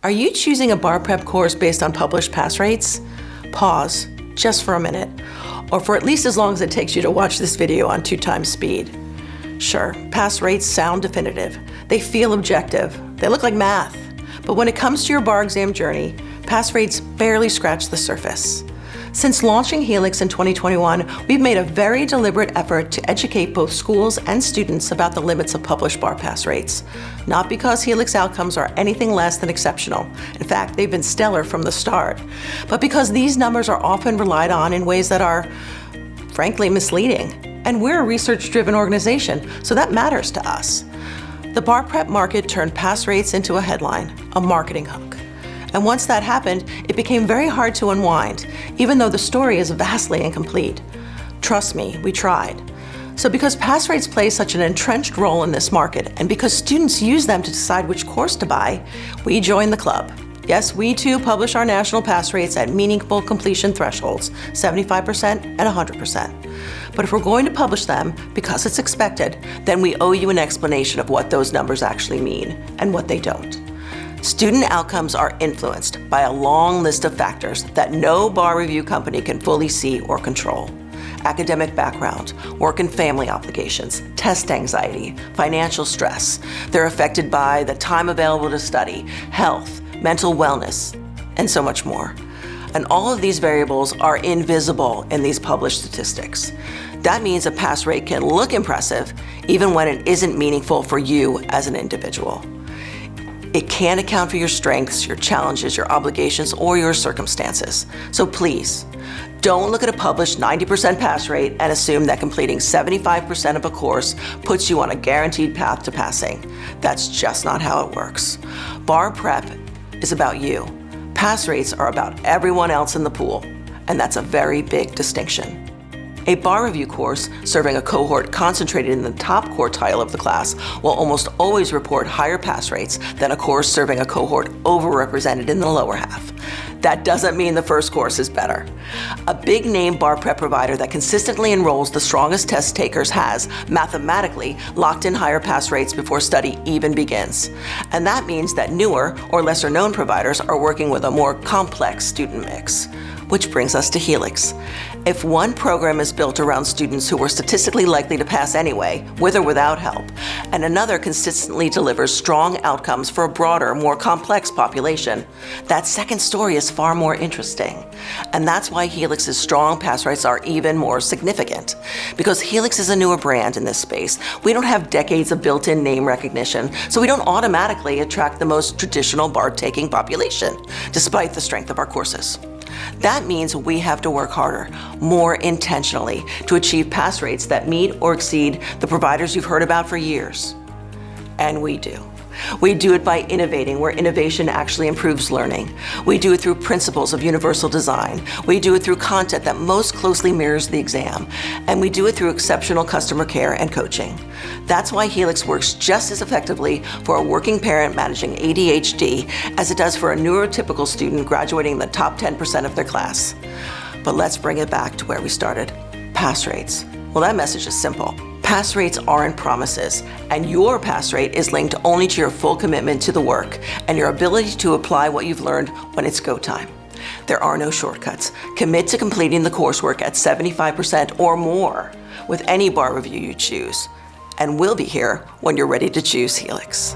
Are you choosing a bar prep course based on published pass rates? Pause, just for a minute, or for at least as long as it takes you to watch this video on 2x speed. Sure, pass rates sound definitive. They feel objective. They look like math. But when it comes to your bar exam journey, pass rates barely scratch the surface. Since launching Helix in 2021, we've made a very deliberate effort to educate both schools and students about the limits of published bar pass rates. Not because Helix outcomes are anything less than exceptional. In fact, they've been stellar from the start. But because these numbers are often relied on in ways that are, frankly, misleading. And we're a research-driven organization, so that matters to us. The bar prep market turned pass rates into a headline, a marketing hook. And once that happened, it became very hard to unwind, even though the story is vastly incomplete. Trust me, we tried. So because pass rates play such an entrenched role in this market, and because students use them to decide which course to buy, we joined the club. Yes, we too publish our national pass rates at meaningful completion thresholds, 75% and 100%. But if we're going to publish them, because it's expected, then we owe you an explanation of what those numbers actually mean and what they don't. Student outcomes are influenced by a long list of factors that no bar review company can fully see or control. Academic background, work and family obligations, test anxiety, financial stress. They're affected by the time available to study, health, mental wellness, and so much more. And all of these variables are invisible in these published statistics. That means a pass rate can look impressive even when it isn't meaningful for you as an individual. It can't account for your strengths, your challenges, your obligations, or your circumstances. So please, don't look at a published 90% pass rate and assume that completing 75% of a course puts you on a guaranteed path to passing. That's just not how it works. Bar prep is about you. Pass rates are about everyone else in the pool, and that's a very big distinction. A bar review course serving a cohort concentrated in the top quartile of the class will almost always report higher pass rates than a course serving a cohort overrepresented in the lower half. That doesn't mean the first course is better. A big name bar prep provider that consistently enrolls the strongest test takers has, mathematically, locked in higher pass rates before study even begins. And that means that newer or lesser known providers are working with a more complex student mix. Which brings us to Helix. If one program is built around students who were statistically likely to pass anyway, with or without help, and another consistently delivers strong outcomes for a broader, more complex population, that second story is far more interesting. And that's why Helix's strong pass rates are even more significant. Because Helix is a newer brand in this space, we don't have decades of built-in name recognition, so we don't automatically attract the most traditional bar-taking population, despite the strength of our courses. That means we have to work harder, more intentionally, to achieve pass rates that meet or exceed the providers you've heard about for years. And we do. We do it by innovating where innovation actually improves learning. We do it through principles of universal design. We do it through content that most closely mirrors the exam. And we do it through exceptional customer care and coaching. That's why Helix works just as effectively for a working parent managing ADHD as it does for a neurotypical student graduating in the top 10% of their class. But let's bring it back to where we started. Pass rates. Well, that message is simple. Pass rates aren't promises, and your pass rate is linked only to your full commitment to the work and your ability to apply what you've learned when it's go time. There are no shortcuts. Commit to completing the coursework at 75% or more with any bar review you choose, and we'll be here when you're ready to choose Helix.